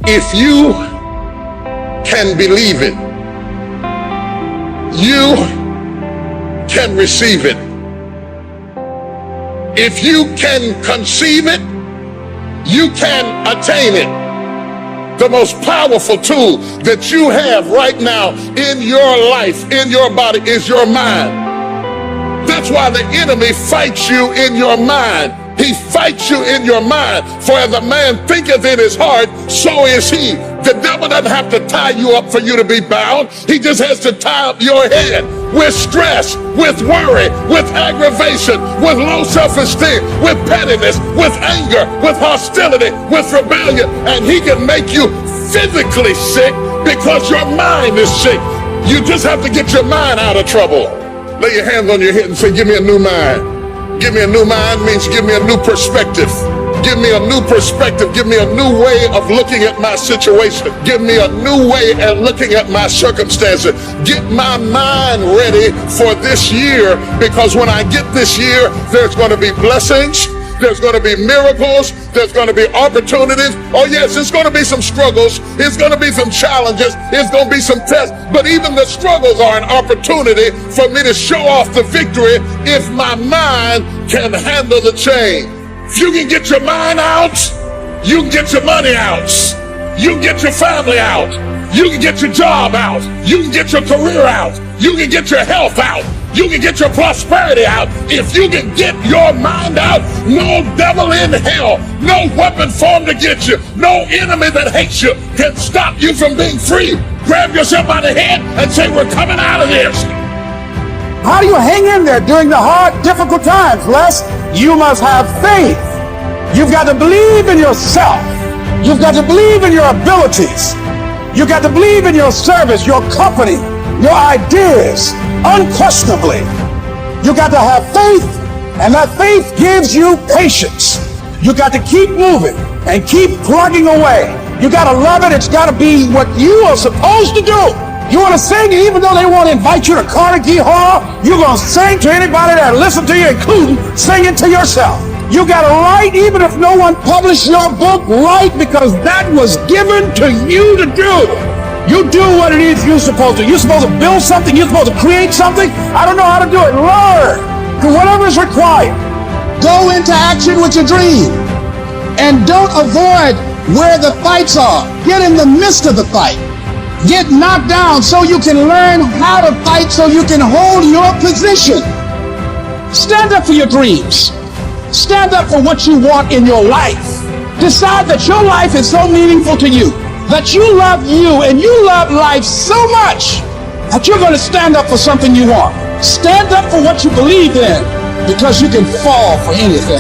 If you can believe it, you can receive it. If you can conceive it, you can attain it. The most powerful tool that you have right now in your life, in your body, is your mind. That's why the enemy fights you in your mind. He fights you in your mind. For as a man thinketh in his heart, so is he. The devil doesn't have to tie you up for you to be bound. He just has to tie up your head with stress, with worry, with aggravation, with low self-esteem, with pettiness, with anger, with hostility, with rebellion. And he can make you physically sick because your mind is sick. You just have to get your mind out of trouble. Lay your hands on your head and say, give me a new mind. Give me a new mind means give me a new perspective. Give me a new perspective. Give me a new way of looking at my situation. Give me a new way of looking at my circumstances. Get my mind ready for this year, because when I get this year, there's going to be blessings. There's going to be miracles. There's going to be opportunities. Oh yes, it's going to be some struggles. It's going to be some challenges. It's going to be some tests. But even the struggles are an opportunity for me to show off the victory if my mind can handle the change. If you can get your mind out, you can get your money out. You can get your family out. You can get your job out. You can get your career out. You can get your health out. You can get your prosperity out. If you can get your mind out, no devil in hell, no weapon formed against you, no enemy that hates you can stop you from being free. Grab yourself by the head and say, we're coming out of this. How do you hang in there during the hard, difficult times, Les? You must have faith. You've got to believe in yourself. You've got to believe in your abilities. You've got to believe in your service, your company, your ideas, unquestionably. You got to have faith, and that faith gives you patience. You got to keep moving and keep plugging away. You got to love it. It's got to be what you are supposed to do. You want to sing, even though they won't invite you to Carnegie Hall, you're going to sing to anybody that listen to you, including singing to yourself. You got to write, even if no one published your book, write, because that was given to you to do. You do what it is you're supposed to. You're supposed to build something. You're supposed to create something. I don't know how to do it. Learn. Do whatever is required. Go into action with your dream. And don't avoid where the fights are. Get in the midst of the fight. Get knocked down so you can learn how to fight, so you can hold your position. Stand up for your dreams. Stand up for what you want in your life. Decide that your life is so meaningful to you, that you love you and you love life so much that you're going to stand up for something you want. Stand up for what you believe in, because you can fall for anything.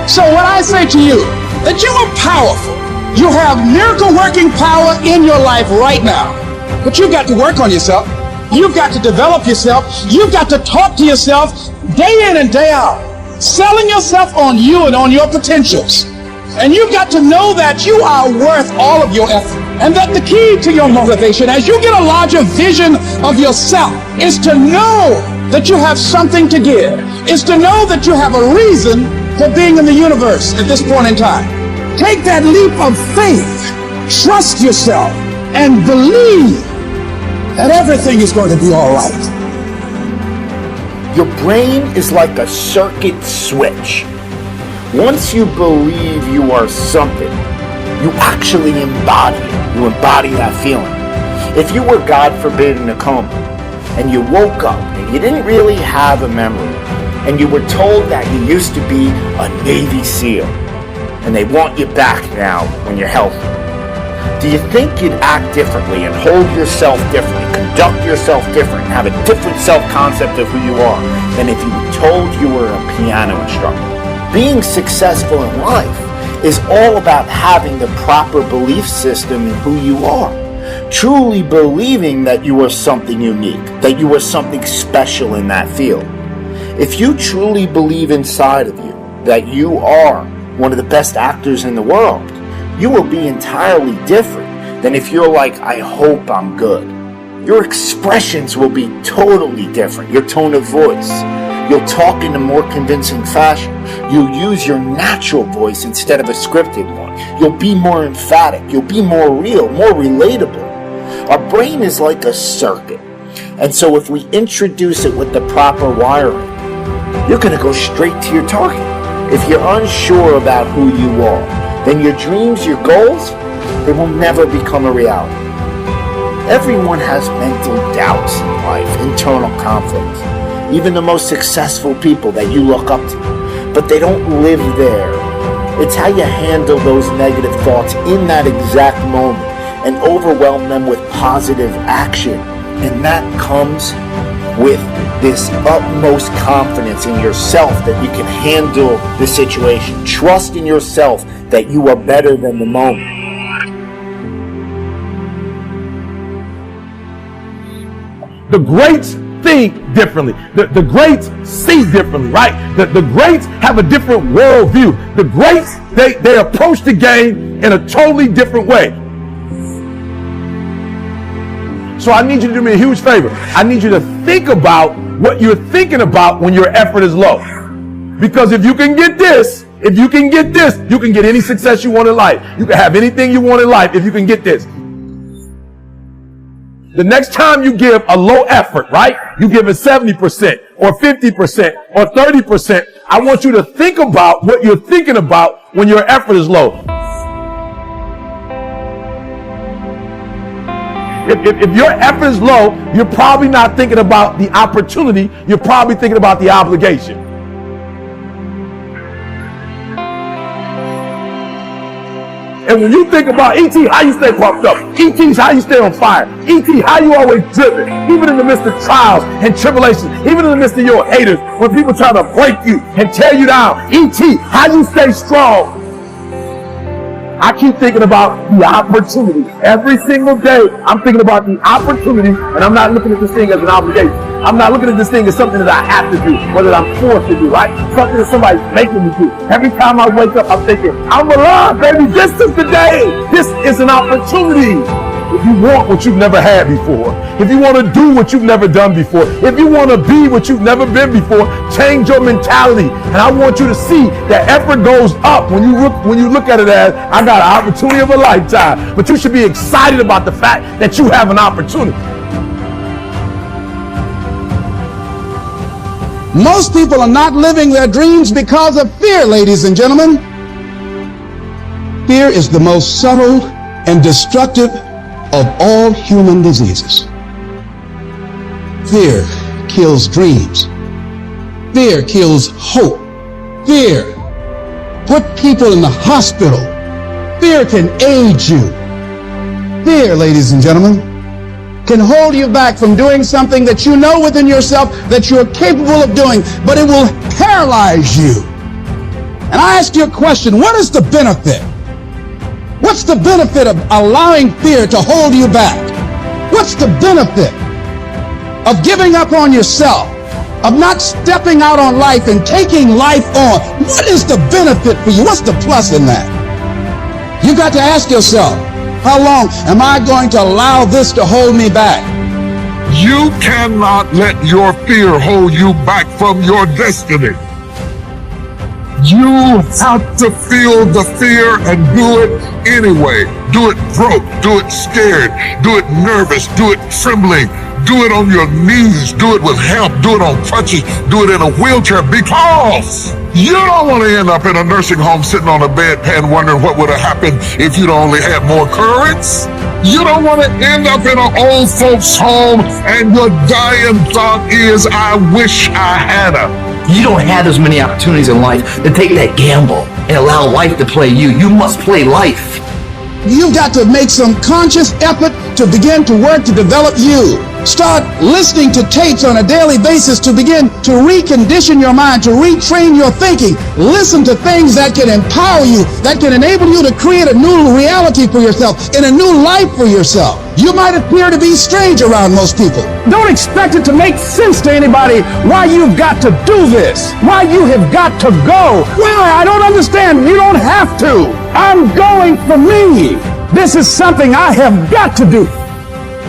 So when I say to you that you are powerful, you have miracle working power in your life right now, but you've got to work on yourself. You've got to develop yourself. You've got to talk to yourself day in and day out, selling yourself on you and on your potentials. And you've got to know that you are worth all of your effort. And that the key to your motivation, as you get a larger vision of yourself, is to know that you have something to give. Is to know that you have a reason for being in the universe at this point in time. Take that leap of faith. Trust yourself and believe that everything is going to be all right. Your brain is like a circuit switch. Once you believe you are something, you actually embody it. You embody that feeling. If you were, God forbid, in a coma, and you woke up and you didn't really have a memory, and you were told that you used to be a Navy SEAL, and they want you back now when you're healthy, do you think you'd act differently and hold yourself differently, conduct yourself different, and have a different self-concept of who you are than if you were told you were a piano instructor? Being successful in life is all about having the proper belief system in who you are. Truly believing that you are something unique, that you are something special in that field. If you truly believe inside of you that you are one of the best actors in the world, you will be entirely different than if you're like, I hope I'm good. Your expressions will be totally different. Your tone of voice, You'll talk in a more convincing fashion. You'll use your natural voice instead of a scripted one. You'll be more emphatic. You'll be more real, more relatable. Our brain is like a circuit. And so if we introduce it with the proper wiring, you're going to go straight to your target. If you're unsure about who you are, then your dreams, your goals, they will never become a reality. Everyone has mental doubts in life, internal conflicts. Even the most successful people that you look up to, but they don't live there. It's how you handle those negative thoughts in that exact moment and overwhelm them with positive action. And that comes with this utmost confidence in yourself that you can handle the situation. Trust in yourself that you are better than the moment. The greats think differently. The greats see differently, right? The greats have a different worldview. The greats, they approach the game in a totally different way. So I need you to do me a huge favor. I need you to think about what you're thinking about when your effort is low. Because if you can get this, you can get any success you want in life. You can have anything you want in life if you can get this. The next time you give a low effort, right? You give it 70% or 50% or 30%. I want you to think about what you're thinking about when your effort is low. If your effort is low, you're probably not thinking about the opportunity. You're probably thinking about the obligation. And when you think about E.T., how you stay pumped up? E.T.'s how you stay on fire. E.T., how you always driven, even in the midst of trials and tribulations, even in the midst of your haters, when people try to break you and tear you down. E.T., how you stay strong. I keep thinking about the opportunity. Every single day, I'm thinking about the opportunity, and I'm not looking at this thing as an obligation. I'm not looking at this thing as something that I have to do, or that I'm forced to do, right? Something that somebody's making me do. Every time I wake up, I'm thinking, I'm alive, baby. This is the day. This is an opportunity. If you want what you've never had before, if you want to do what you've never done before, if you want to be what you've never been before, change your mentality. And I want you to see that effort goes up when you look at it as, I got an opportunity of a lifetime. But you should be excited about the fact that you have an opportunity. Most people are not living their dreams because of fear, ladies and gentlemen. Fear is the most subtle and destructive of all human diseases. Fear kills dreams. Fear kills hope. Fear put people in the hospital. Fear can age you. Fear, ladies and gentlemen, can hold you back from doing something that you know within yourself that you're capable of doing, but it will paralyze you. And I ask you a question, what is the benefit? What's the benefit of allowing fear to hold you back? What's the benefit of giving up on yourself, of not stepping out on life and taking life on? What is the benefit for you? What's the plus in that? You got to ask yourself, how long am I going to allow this to hold me back? You cannot let your fear hold you back from your destiny. You have to feel the fear and do it anyway. Do it broke, do it scared, do it nervous, do it trembling, do it on your knees, do it with help, do it on crutches, do it in a wheelchair, because you don't want to end up in a nursing home sitting on a bedpan wondering what would have happened if you'd only had more courage. You don't want to end up in an old folks home and your dying thought is, I wish I had her. You don't have as many opportunities in life to take that gamble and allow life to play you. You must play life. You've got to make some conscious effort to begin to work to develop you. Start listening to tapes on a daily basis to begin to recondition your mind, to retrain your thinking. Listen to things that can empower you, that can enable you to create a new reality for yourself and a new life for yourself. You might appear to be strange around most people. Don't expect it to make sense to anybody why you've got to do this, why you have got to go. Why? I don't understand. You don't have to. I'm going for me. This is something I have got to do.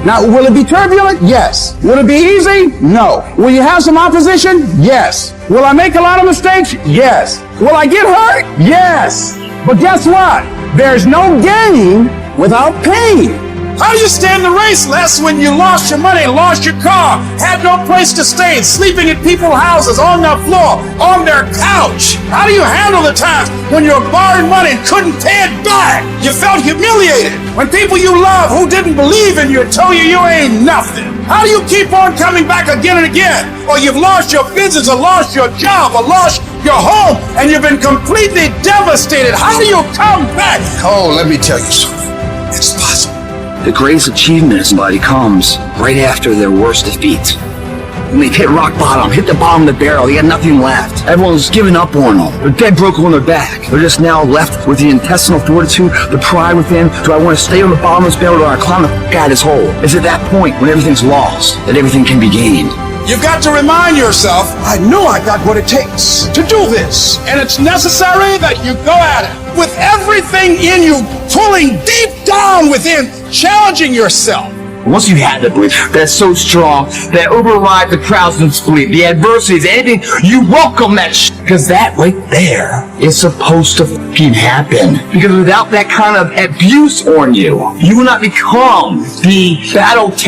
Now, will it be turbulent? Yes. Will it be easy? No. Will you have some opposition? Yes. Will I make a lot of mistakes? Yes. Will I get hurt? Yes. But guess what? There's no gain without pain. How do you stand the race, Les, when you lost your money, lost your car, had no place to stay, sleeping in people's houses, on their floor, on their couch? How do you handle the times when you're borrowing money and couldn't pay it back? You felt humiliated when people you love who didn't believe in you told you you ain't nothing. How do you keep on coming back again and again? Or you've lost your business, or lost your job, or lost your home, and you've been completely devastated. How do you come back? Oh, let me tell you something. It's possible. The greatest achievement of somebody comes right after their worst defeat. When they've hit rock bottom, hit the bottom of the barrel, they got nothing left. Everyone's given up on them. They're dead broke on their back. They're just now left with the intestinal fortitude, the pride within. Do I want to stay on the bottom of this barrel, or do I climb the f*** out of this hole? It's at that point when everything's lost that everything can be gained. You've got to remind yourself, I know I got what it takes to do this. And it's necessary that you go at it with everything in you, pulling deep down within, challenging yourself. Once you have that belief that's so strong that overrides the crowd's disbelief, the adversities, anything, you welcome that because that right there is supposed to f***ing happen. Because without that kind of abuse on you, you will not become the battle-tested